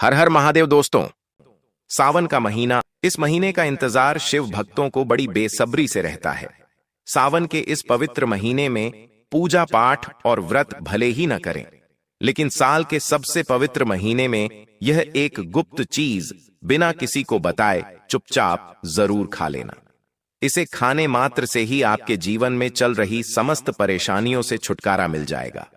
हर हर महादेव दोस्तों। सावन का महीना, इस महीने का इंतजार शिव भक्तों को बड़ी बेसब्री से रहता है। सावन के इस पवित्र महीने में पूजा पाठ और व्रत भले ही न करें, लेकिन साल के सबसे पवित्र महीने में यह एक गुप्त चीज बिना किसी को बताए चुपचाप जरूर खा लेना। इसे खाने मात्र से ही आपके जीवन में चल रही समस्त परेशानियों से छुटकारा मिल जाएगा।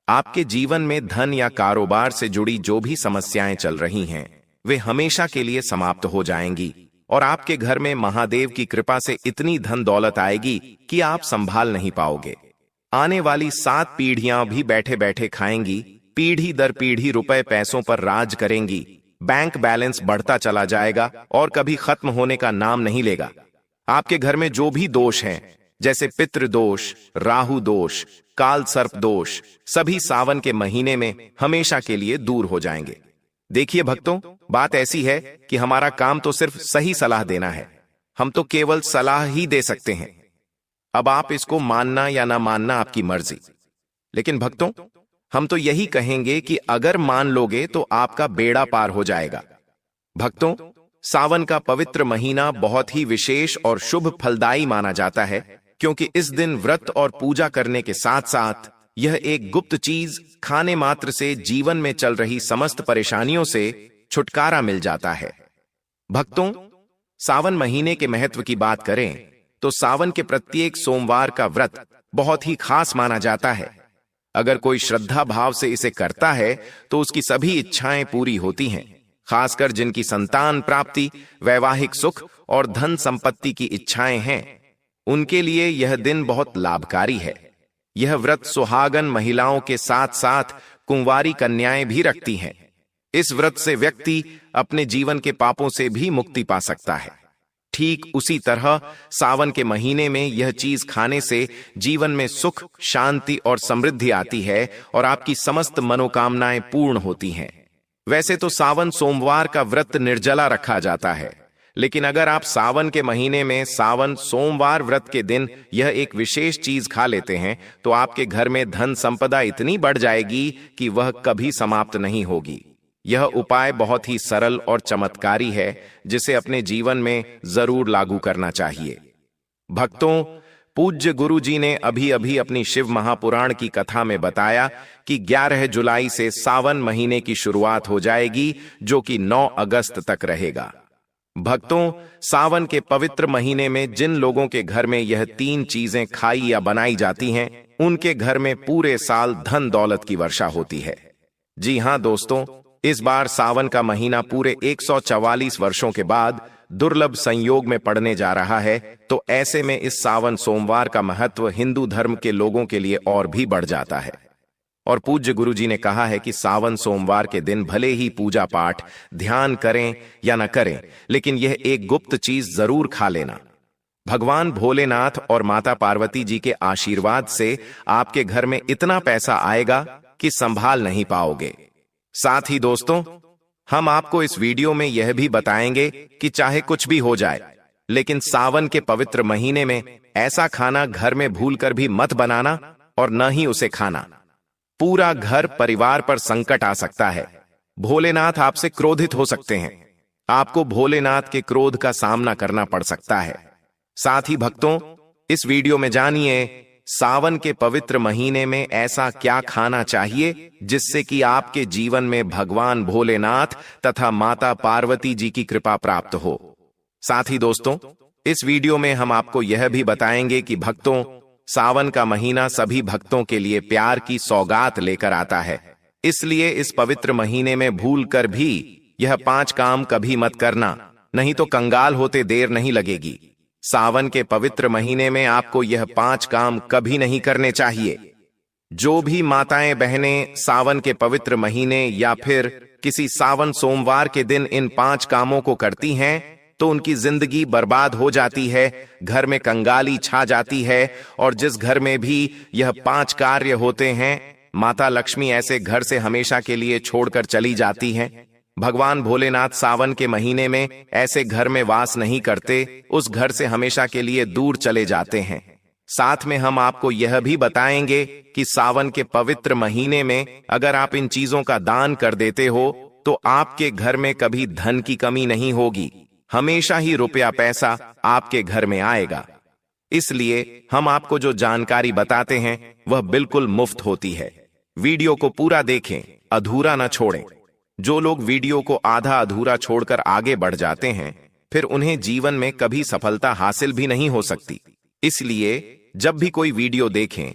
आपके जीवन में धन या कारोबार से जुड़ी जो भी समस्याएं चल रही हैं, वे हमेशा के लिए समाप्त हो जाएंगी और आपके घर में महादेव की कृपा से इतनी धन दौलत आएगी कि आप संभाल नहीं पाओगे। आने वाली 7 पीढ़ियां भी बैठे बैठे खाएंगी, पीढ़ी दर पीढ़ी रुपए पैसों पर राज करेंगी, बैंक बैलेंस बढ़ता चला जाएगा और कभी खत्म होने का नाम नहीं लेगा। आपके घर में जो भी दोष हैं, जैसे पितृ दोष, राहु दोष, काल सर्प दोष, सभी सावन के महीने में हमेशा के लिए दूर हो जाएंगे। देखिए भक्तों, बात ऐसी है कि हमारा काम तो सिर्फ सही सलाह देना है। हम तो केवल सलाह ही दे सकते हैं। अब आप इसको मानना या ना मानना आपकी मर्जी। लेकिन भक्तों, हम तो यही कहेंगे कि अगर मान लोगे तो आपका बेड़ा पार हो जाएगा। भक्तों, सावन का पवित्र महीना बहुत ही विशेष और शुभ फलदायी माना जाता है, क्योंकि इस दिन व्रत और पूजा करने के साथ साथ यह एक गुप्त चीज खाने मात्र से जीवन में चल रही समस्त परेशानियों से छुटकारा मिल जाता है। भक्तों, सावन महीने के महत्व की बात करें तो सावन के प्रत्येक सोमवार का व्रत बहुत ही खास माना जाता है। अगर कोई श्रद्धा भाव से इसे करता है तो उसकी सभी इच्छाएं पूरी होती हैं। खासकर जिनकी संतान प्राप्ति, वैवाहिक सुख और धन संपत्ति की इच्छाएं हैं, उनके लिए यह दिन बहुत लाभकारी है। यह व्रत सुहागन महिलाओं के साथ साथ कुंवारी कन्याएं भी रखती हैं। इस व्रत से व्यक्ति अपने जीवन के पापों से भी मुक्ति पा सकता है। ठीक उसी तरह सावन के महीने में यह चीज खाने से जीवन में सुख, शांति और समृद्धि आती है और आपकी समस्त मनोकामनाएं पूर्ण होती हैं। वैसे तो सावन सोमवार का व्रत निर्जला रखा जाता है, लेकिन अगर आप सावन के महीने में सावन सोमवार व्रत के दिन यह एक विशेष चीज खा लेते हैं तो आपके घर में धन संपदा इतनी बढ़ जाएगी कि वह कभी समाप्त नहीं होगी। यह उपाय बहुत ही सरल और चमत्कारी है, जिसे अपने जीवन में जरूर लागू करना चाहिए। भक्तों, पूज्य गुरु जी ने अभी अभी अपनी शिव महापुराण की कथा में बताया कि 11 जुलाई से सावन महीने की शुरुआत हो जाएगी, जो कि 9 अगस्त तक रहेगा। भक्तों, सावन के पवित्र महीने में जिन लोगों के घर में यह 3 चीजें खाई या बनाई जाती हैं, उनके घर में पूरे साल धन दौलत की वर्षा होती है। जी हां दोस्तों, इस बार सावन का महीना पूरे 144 वर्षों के बाद दुर्लभ संयोग में पड़ने जा रहा है, तो ऐसे में इस सावन सोमवार का महत्व हिंदू धर्म के लोगों के लिए और भी बढ़ जाता है। और पूज्य गुरु जी ने कहा है कि सावन सोमवार के दिन भले ही पूजा पाठ, ध्यान करें या न करें, लेकिन यह एक गुप्त चीज जरूर खा लेना। भगवान भोलेनाथ और माता पार्वती जी के आशीर्वाद से आपके घर में इतना पैसा आएगा कि संभाल नहीं पाओगे। साथ ही दोस्तों, हम आपको इस वीडियो में यह भी बताएंगे कि चाहे कुछ भी हो जाए, लेकिन सावन के पवित्र महीने में ऐसा खाना घर में भूलकर भी मत बनाना और न ही उसे खाना। पूरा घर परिवार पर संकट आ सकता है। भोलेनाथ आपसे क्रोधित हो सकते हैं। आपको भोलेनाथ के क्रोध का सामना करना पड़ सकता है। साथ ही भक्तों, इस वीडियो में जानिए सावन के पवित्र महीने में ऐसा क्या खाना चाहिए जिससे कि आपके जीवन में भगवान भोलेनाथ तथा माता पार्वती जी की कृपा प्राप्त हो। साथ ही दोस्तों, इस वीडियो में हम आपको यह भी बताएंगे कि भक्तों, सावन का महीना सभी भक्तों के लिए प्यार की सौगात लेकर आता है। इसलिए इस पवित्र महीने में भूलकर भी यह 5 काम कभी मत करना, नहीं तो कंगाल होते देर नहीं लगेगी। सावन के पवित्र महीने में आपको यह 5 काम कभी नहीं करने चाहिए। जो भी माताएं बहनें सावन के पवित्र महीने या फिर किसी सावन सोमवार के दिन इन 5 कामों को करती हैं, तो उनकी जिंदगी बर्बाद हो जाती है, घर में कंगाली छा जाती है और जिस घर में भी यह 5 कार्य होते हैं, माता लक्ष्मी ऐसे घर से हमेशा के लिए छोड़कर चली जाती हैं। भगवान भोलेनाथ सावन के महीने में ऐसे घर में वास नहीं करते, उस घर से हमेशा के लिए दूर चले जाते हैं। साथ में हम आपको यह भी बताएंगे कि सावन के पवित्र महीने में अगर आप इन चीजों का दान कर देते हो तो आपके घर में कभी धन की कमी नहीं होगी। हमेशा ही रुपया पैसा आपके घर में आएगा। इसलिए हम आपको जो जानकारी बताते हैं वह बिल्कुल मुफ्त होती है। वीडियो को पूरा देखें, अधूरा न छोड़ें। जो लोग वीडियो को आधा अधूरा छोड़कर आगे बढ़ जाते हैं, फिर उन्हें जीवन में कभी सफलता हासिल भी नहीं हो सकती। इसलिए जब भी कोई वीडियो देखें,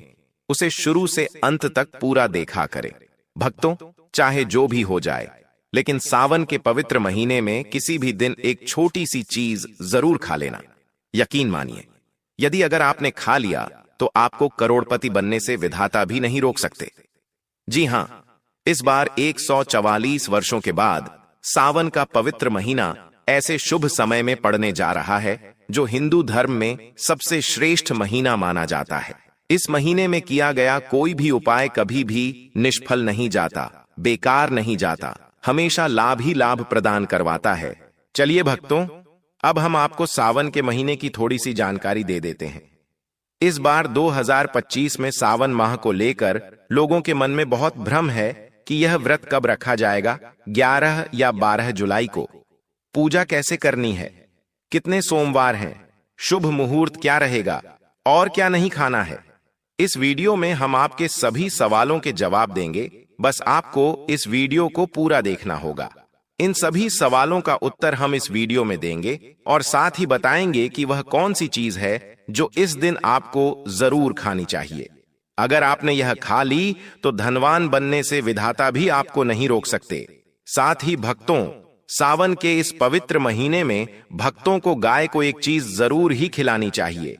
उसे शुरू से अंत तक पूरा देखा करें। भक्तों, चाहे जो भी हो जाए, लेकिन सावन के पवित्र महीने में किसी भी दिन एक छोटी सी चीज जरूर खा लेना। यकीन मानिए, यदि अगर आपने खा लिया तो आपको करोड़पति बनने से विधाता भी नहीं रोक सकते। जी हां, इस बार 144 वर्षों के बाद सावन का पवित्र महीना ऐसे शुभ समय में पड़ने जा रहा है जो हिंदू धर्म में सबसे श्रेष्ठ महीना माना जाता है। इस महीने में किया गया कोई भी उपाय कभी भी निष्फल नहीं जाता, बेकार नहीं जाता, हमेशा लाभ ही लाभ प्रदान करवाता है। चलिए भक्तों, अब हम आपको सावन के महीने की थोड़ी सी जानकारी दे देते हैं। इस बार 2025 में सावन माह को लेकर लोगों के मन में बहुत भ्रम है कि यह व्रत कब रखा जाएगा, 11 या 12 जुलाई को। पूजा कैसे करनी है, कितने सोमवार हैं, शुभ मुहूर्त क्या रहेगा और क्या नहीं खाना है। इस वीडियो में हम आपके सभी सवालों के जवाब देंगे। बस आपको इस वीडियो को पूरा देखना होगा। इन सभी सवालों का उत्तर हम इस वीडियो में देंगे और साथ ही बताएंगे कि वह कौन सी चीज है जो इस दिन आपको जरूर खानी चाहिए। अगर आपने यह खा ली तो धनवान बनने से विधाता भी आपको नहीं रोक सकते। साथ ही भक्तों, सावन के इस पवित्र महीने में भक्तों को गाय को एक चीज जरूर ही खिलानी चाहिए।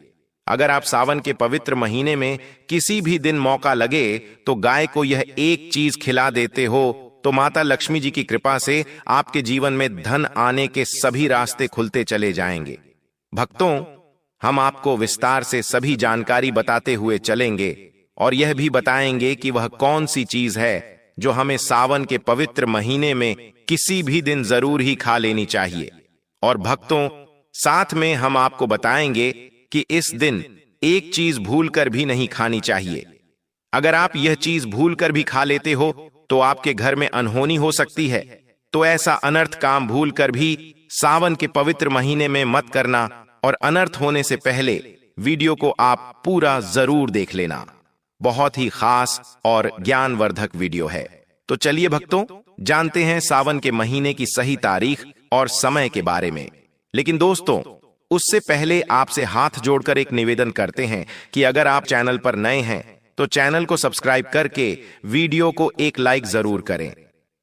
अगर आप सावन के पवित्र महीने में किसी भी दिन मौका लगे तो गाय को यह एक चीज खिला देते हो तो माता लक्ष्मी जी की कृपा से आपके जीवन में धन आने के सभी रास्ते खुलते चले जाएंगे। भक्तों, हम आपको विस्तार से सभी जानकारी बताते हुए चलेंगे और यह भी बताएंगे कि वह कौन सी चीज है जो हमें सावन के पवित्र महीने में किसी भी दिन जरूर ही खा लेनी चाहिए। और भक्तों, साथ में हम आपको बताएंगे कि इस दिन एक चीज भूलकर भी नहीं खानी चाहिए। अगर आप यह चीज भूलकर भी खा लेते हो तो आपके घर में अनहोनी हो सकती है। तो ऐसा अनर्थ काम भूलकर भी सावन के पवित्र महीने में मत करना और अनर्थ होने से पहले वीडियो को आप पूरा जरूर देख लेना। बहुत ही खास और ज्ञानवर्धक वीडियो है। तो चलिए भक्तों, जानते हैं सावन के महीने की सही तारीख और समय के बारे में। लेकिन दोस्तों, उससे पहले आपसे हाथ जोड़कर एक निवेदन करते हैं कि अगर आप चैनल पर नए हैं तो चैनल को सब्सक्राइब करके वीडियो को एक लाइक जरूर करें।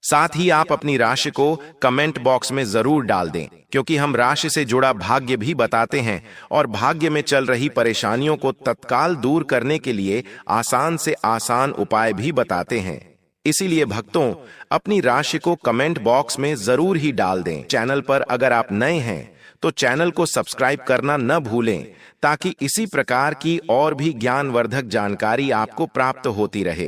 साथ ही आप अपनी राशि को कमेंट बॉक्स में जरूर डाल दें, क्योंकि हम राशि से जुड़ा भाग्य भी बताते हैं और भाग्य में चल रही परेशानियों को तत्काल दूर करने के लिए आसान से आसान उपाय भी बताते हैं। इसीलिए भक्तों, अपनी राशि को कमेंट बॉक्स में जरूर ही डाल दें। चैनल पर अगर आप नए हैं तो चैनल को सब्सक्राइब करना न भूलें, ताकि इसी प्रकार की और भी ज्ञानवर्धक जानकारी आपको प्राप्त होती रहे।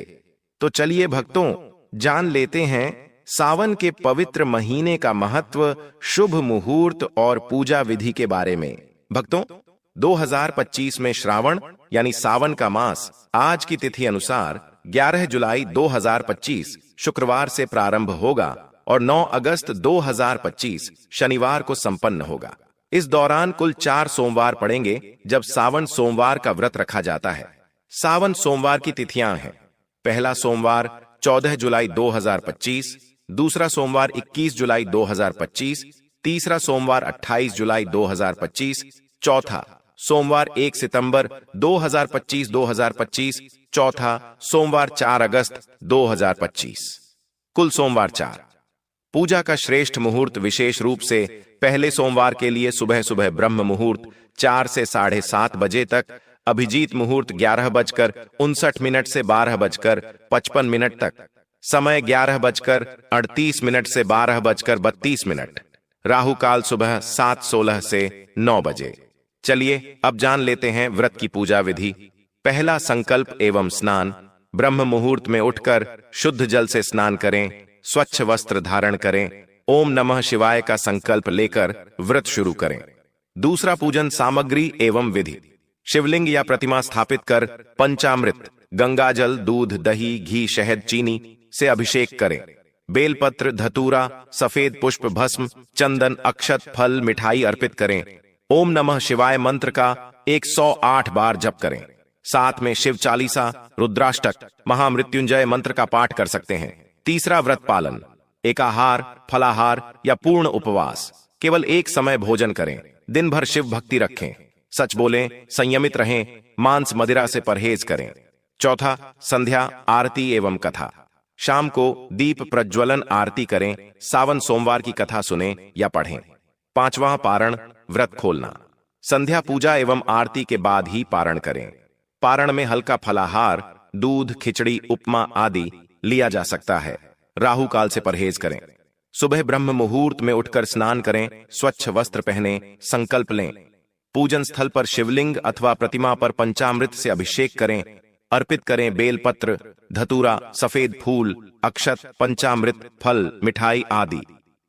तो चलिए भक्तों, जान लेते हैं सावन के पवित्र महीने का महत्व, शुभ मुहूर्त और पूजा विधि के बारे में। भक्तों, 2025 में श्रावण यानी सावन का मास आज की तिथि अनुसार 11 जुलाई 2025 शुक्रवार से प्रारंभ होगा और 9 अगस्त 2025 शनिवार को संपन्न होगा। इस दौरान कुल 4 सोमवार पड़ेंगे जब सावन सोमवार का व्रत रखा जाता है। सावन सोमवार की तिथियां हैं: पहला सोमवार 14 जुलाई 2025, दूसरा सोमवार 21 जुलाई 2025, तीसरा सोमवार 28 जुलाई 2025, चौथा सोमवार 1 सितंबर 2025, चौथा सोमवार 4 अगस्त 2025। कुल सोमवार 4। पूजा का श्रेष्ठ मुहूर्त विशेष रूप से पहले सोमवार के लिए सुबह सुबह ब्रह्म मुहूर्त 4 से 7:30 बजे तक, अभिजीत मुहूर्त 11:59 से 12:55 तक, समय 11:38 से 12:32, राहु काल सुबह 7:16 से 9 बजे। चलिए अब जान लेते हैं व्रत की पूजा विधि। पहला संकल्प एवं स्नान। ब्रह्म मुहूर्त में उठकर शुद्ध जल से स्नान करें, स्वच्छ वस्त्र धारण करें, ओम नमः शिवाय का संकल्प लेकर व्रत शुरू करें। दूसरा पूजन सामग्री एवं विधि। शिवलिंग या प्रतिमा स्थापित कर पंचामृत, गंगाजल, दूध, दही, घी, शहद, चीनी से अभिषेक करें। बेलपत्र, धतूरा, सफेद पुष्प, भस्म, चंदन, अक्षत, फल, मिठाई अर्पित करें। ओम नमः शिवाय मंत्र का 108 बार जप करें। साथ में शिव चालीसा, रुद्राष्टक, महामृत्युंजय मंत्र का पाठ कर सकते हैं। तीसरा, व्रत पालन, एकाहार, फलाहार या पूर्ण उपवास। केवल एक समय भोजन करें। दिन भर शिव भक्ति रखें। सच बोलें, संयमित रहें, मांस मदिरा से परहेज करें। चौथा, संध्या आरती एवं कथा। शाम को दीप प्रज्वलन आरती करें। सावन सोमवार की कथा सुनें या पढ़ें। पांचवा, पारण, व्रत खोलना। संध्या पूजा एवं आरती के बाद ही पारण करें। पारण में हल्का फलाहार, दूध, खिचड़ी, उपमा आदि लिया जा सकता है। राहु काल से परहेज करें। सुबह ब्रह्म मुहूर्त में उठकर स्नान करें। स्वच्छ वस्त्र पहने, संकल्प लें। पूजन स्थल पर शिवलिंग अथवा प्रतिमा पर पंचामृत से अभिषेक करें। अर्पित करें बेलपत्र, धतूरा, सफेद फूल, अक्षत, पंचामृत, फल, मिठाई आदि।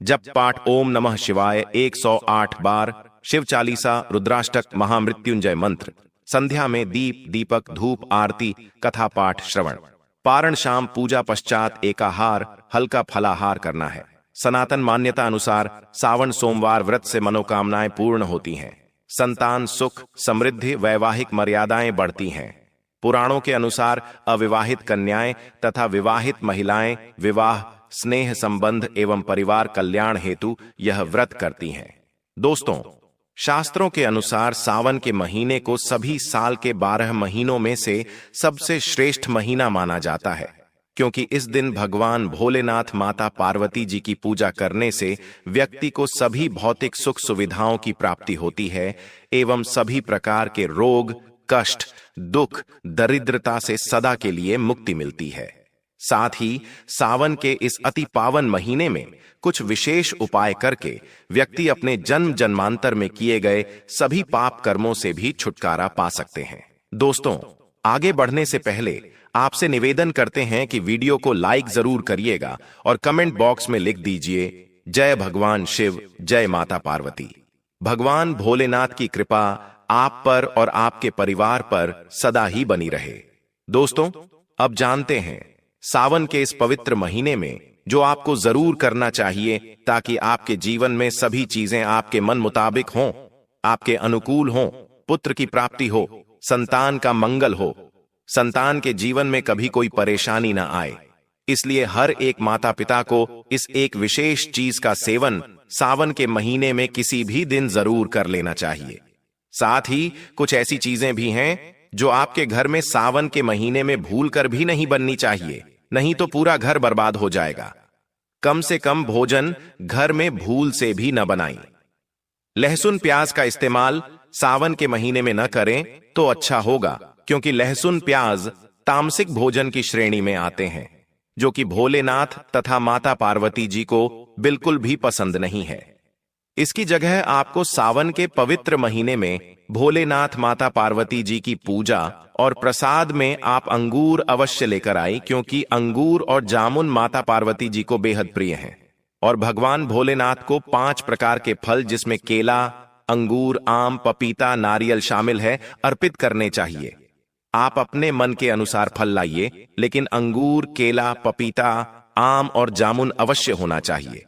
जप पाठ ओम नमः शिवाय 108 बार, शिव चालीसा, रुद्राष्टक, महामृत्युंजय मंत्र। संध्या में दीप, दीपक, धूप, आरती, कथा पाठ, श्रवण। पारण शाम पूजा पश्चात एकाहार, हल्का फलाहार करना है। सनातन मान्यता अनुसार सावन सोमवार व्रत से मनोकामनाएं पूर्ण होती हैं। संतान, सुख, समृद्धि, वैवाहिक मर्यादाएं बढ़ती हैं। पुराणों के अनुसार अविवाहित कन्याएं तथा विवाहित महिलाएं विवाह, स्नेह संबंध एवं परिवार कल्याण हेतु यह व्रत करती हैं। दोस्तों, शास्त्रों के अनुसार सावन के महीने को सभी साल के 12 महीनों में से सबसे श्रेष्ठ महीना माना जाता है, क्योंकि इस दिन भगवान भोलेनाथ, माता पार्वती जी की पूजा करने से व्यक्ति को सभी भौतिक सुख सुविधाओं की प्राप्ति होती है एवं सभी प्रकार के रोग, कष्ट, दुख, दरिद्रता से सदा के लिए मुक्ति मिलती है। साथ ही सावन के इस अति पावन महीने में कुछ विशेष उपाय करके व्यक्ति अपने जन्म जन्मांतर में किए गए सभी पाप कर्मों से भी छुटकारा पा सकते हैं। दोस्तों, आगे बढ़ने से पहले आपसे निवेदन करते हैं कि वीडियो को लाइक जरूर करिएगा और कमेंट बॉक्स में लिख दीजिए जय भगवान शिव, जय माता पार्वती। भगवान भोलेनाथ की कृपा आप पर और आपके परिवार पर सदा ही बनी रहे। दोस्तों, अब जानते हैं सावन के इस पवित्र महीने में जो आपको जरूर करना चाहिए ताकि आपके जीवन में सभी चीजें आपके मन मुताबिक हों, आपके अनुकूल हों, पुत्र की प्राप्ति हो, संतान का मंगल हो, संतान के जीवन में कभी कोई परेशानी ना आए। इसलिए हर एक माता पिता को इस एक विशेष चीज का सेवन सावन के महीने में किसी भी दिन जरूर कर लेना चाहिए। साथ ही कुछ ऐसी चीजें भी हैं जो आपके घर में सावन के महीने में भूलकर भी नहीं बननी चाहिए, नहीं तो पूरा घर बर्बाद हो जाएगा। कम से कम भोजन घर में भूल से भी न बनाएं। लहसुन प्याज का इस्तेमाल सावन के महीने में न करें तो अच्छा होगा, क्योंकि लहसुन प्याज तामसिक भोजन की श्रेणी में आते हैं, जो कि भोलेनाथ तथा माता पार्वती जी को बिल्कुल भी पसंद नहीं है। इसकी जगह आपको सावन के पवित्र महीने में भोलेनाथ, माता पार्वती जी की पूजा और प्रसाद में आप अंगूर अवश्य लेकर आए, क्योंकि अंगूर और जामुन माता पार्वती जी को बेहद प्रिय हैं। और भगवान भोलेनाथ को 5 प्रकार के फल, जिसमें केला, अंगूर, आम, पपीता, नारियल शामिल है, अर्पित करने चाहिए। आप अपने मन के अनुसार फल लाइए, लेकिन अंगूर, केला, पपीता, आम और जामुन अवश्य होना चाहिए।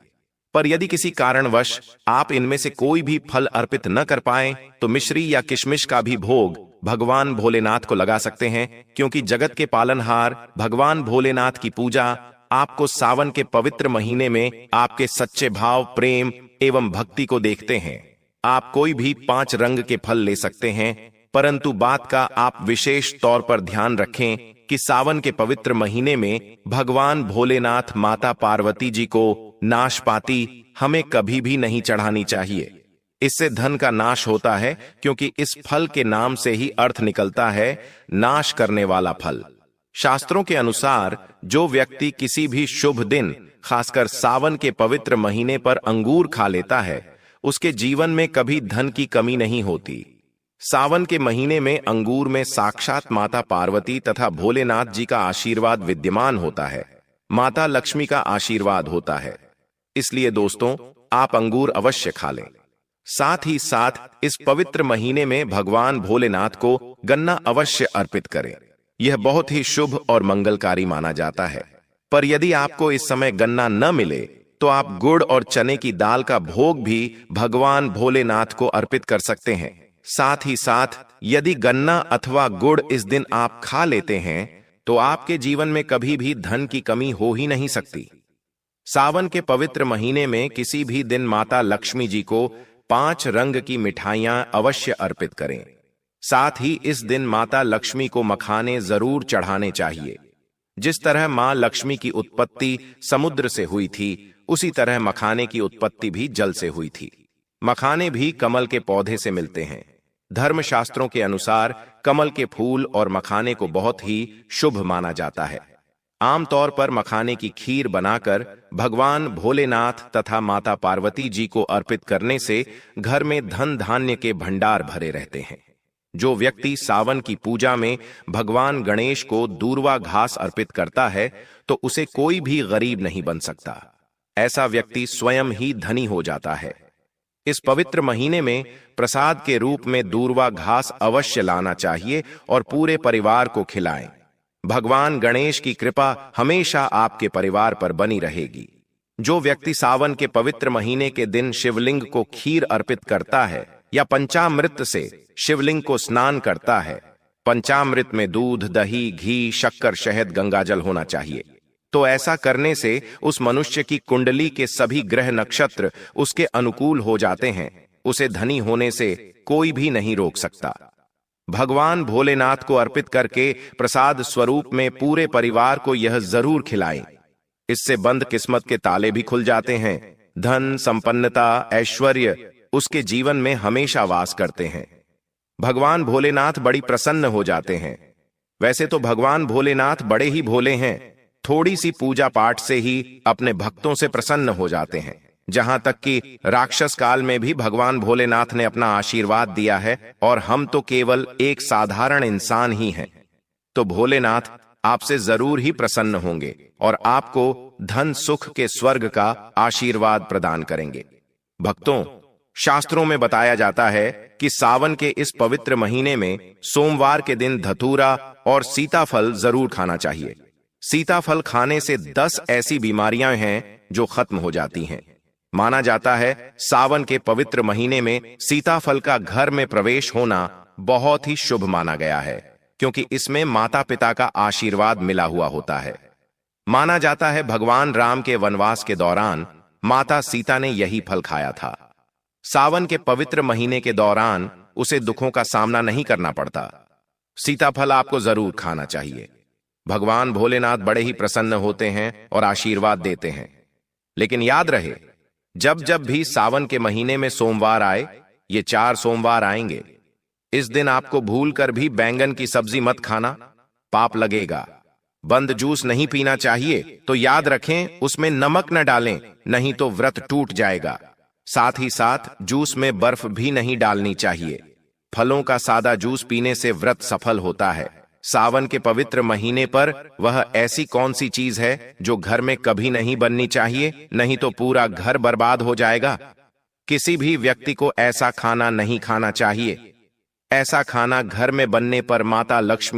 पर यदि किसी कारणवश आप इनमें से कोई भी फल अर्पित न कर पाए तो मिश्री या किशमिश का भी भोग भगवान भोलेनाथ को लगा सकते हैं, क्योंकि जगत के पालनहार भगवान भोलेनाथ की पूजा आपको सावन के पवित्र महीने में आपके सच्चे भाव, प्रेम एवं भक्ति को देखते हैं। आप कोई भी 5 रंग के फल ले सकते हैं, परंतु बात का आप विशेष तौर पर ध्यान रखें कि सावन के पवित्र महीने में भगवान भोलेनाथ, माता पार्वती जी को नाशपाती हमें कभी भी नहीं चढ़ानी चाहिए। इससे धन का नाश होता है, क्योंकि इस फल के नाम से ही अर्थ निकलता है नाश करने वाला फल। शास्त्रों के अनुसार जो व्यक्ति किसी भी शुभ दिन, खासकर सावन के पवित्र महीने पर अंगूर खा लेता है, उसके जीवन में कभी धन की कमी नहीं होती। सावन के महीने में अंगूर में साक्षात माता पार्वती तथा भोलेनाथ जी का आशीर्वाद विद्यमान होता है, माता लक्ष्मी का आशीर्वाद होता है। इसलिए दोस्तों, आप अंगूर अवश्य खा लें। साथ ही साथ इस पवित्र महीने में भगवान भोलेनाथ को गन्ना अवश्य अर्पित करें। यह बहुत ही शुभ और मंगलकारी माना जाता है। पर यदि आपको इस समय गन्ना न मिले तो आप गुड़ और चने की दाल का भोग भी भगवान भोलेनाथ को अर्पित कर सकते हैं। साथ ही साथ यदि गन्ना अथवा गुड़ इस दिन आप खा लेते हैं तो आपके जीवन में कभी भी धन की कमी हो ही नहीं सकती। सावन के पवित्र महीने में किसी भी दिन माता लक्ष्मी जी को 5 रंग की मिठाइयां अवश्य अर्पित करें। साथ ही इस दिन माता लक्ष्मी को मखाने जरूर चढ़ाने चाहिए। जिस तरह मां लक्ष्मी की उत्पत्ति समुद्र से हुई थी, उसी तरह मखाने की उत्पत्ति भी जल से हुई थी। मखाने भी कमल के पौधे से मिलते हैं। धर्मशास्त्रों के अनुसार कमल के फूल और मखाने को बहुत ही शुभ माना जाता है। आमतौर पर मखाने की खीर बनाकर भगवान भोलेनाथ तथा माता पार्वती जी को अर्पित करने से घर में धन धान्य के भंडार भरे रहते हैं। जो व्यक्ति सावन की पूजा में भगवान गणेश को दूर्वा घास अर्पित करता है तो उसे कोई भी गरीब नहीं बन सकता। ऐसा व्यक्ति स्वयं ही धनी हो जाता है। इस पवित्र महीने में प्रसाद के रूप में दूर्वा घास अवश्य लाना चाहिए और पूरे परिवार को खिलाएं। भगवान गणेश की कृपा हमेशा आपके परिवार पर बनी रहेगी। जो व्यक्ति सावन के पवित्र महीने के दिन शिवलिंग को खीर अर्पित करता है या पंचामृत से शिवलिंग को स्नान करता है, पंचामृत में दूध, दही, घी, शक्कर, शहद, गंगाजल होना चाहिए, तो ऐसा करने से उस मनुष्य की कुंडली के सभी ग्रह नक्षत्र उसके अनुकूल हो जाते हैं। उसे धनी होने से कोई भी नहीं रोक सकता। भगवान भोलेनाथ को अर्पित करके प्रसाद स्वरूप में पूरे परिवार को यह जरूर खिलाएं। इससे बंद किस्मत के ताले भी खुल जाते हैं। धन, संपन्नता, ऐश्वर्य उसके जीवन में हमेशा वास करते हैं। भगवान भोलेनाथ बड़ी प्रसन्न हो जाते हैं। वैसे तो भगवान भोलेनाथ बड़े ही भोले हैं। थोड़ी सी पूजा पाठ से ही अपने भक्तों से प्रसन्न हो जाते हैं। जहां तक कि राक्षस काल में भी भगवान भोलेनाथ ने अपना आशीर्वाद दिया है और हम तो केवल एक साधारण इंसान ही हैं। तो भोलेनाथ आपसे जरूर ही प्रसन्न होंगे और आपको धन सुख के स्वर्ग का आशीर्वाद प्रदान करेंगे। भक्तों, शास्त्रों में बताया जाता है कि सावन के इस पवित्र महीने में सोमवार के दिन धतूरा और सीताफल जरूर खाना चाहिए। सीताफल खाने से 10 ऐसी बीमारियां हैं जो खत्म हो जाती हैं। माना जाता है सावन के पवित्र महीने में सीताफल का घर में प्रवेश होना बहुत ही शुभ माना गया है, क्योंकि इसमें माता पिता का आशीर्वाद मिला हुआ होता है। माना जाता है भगवान राम के वनवास के दौरान माता सीता ने यही फल खाया था। सावन के पवित्र महीने के दौरान उसे दुखों का सामना नहीं करना पड़ता। सीताफल आपको जरूर खाना चाहिए। भगवान भोलेनाथ बड़े ही प्रसन्न होते हैं और आशीर्वाद देते हैं। लेकिन याद रहे, जब जब भी सावन के महीने में सोमवार आए, ये 4 सोमवार आएंगे, इस दिन आपको भूलकर भी बैंगन की सब्जी मत खाना, पाप लगेगा। बंद जूस नहीं पीना चाहिए, तो याद रखें उसमें नमक न डालें, नहीं तो व्रत टूट जाएगा। साथ ही साथ जूस में बर्फ भी नहीं डालनी चाहिए। फलों का सादा जूस पीने से व्रत सफल होता है। सावन के पवित्र महीने पर वह ऐसी कौन सी चीज है जो घर में कभी नहीं बननी चाहिए, नहीं तो पूरा घर बर्बाद हो जाएगा। किसी भी व्यक्ति को ऐसा खाना नहीं खाना चाहिए। ऐसा खाना घर में बनने पर माता लक्ष्मी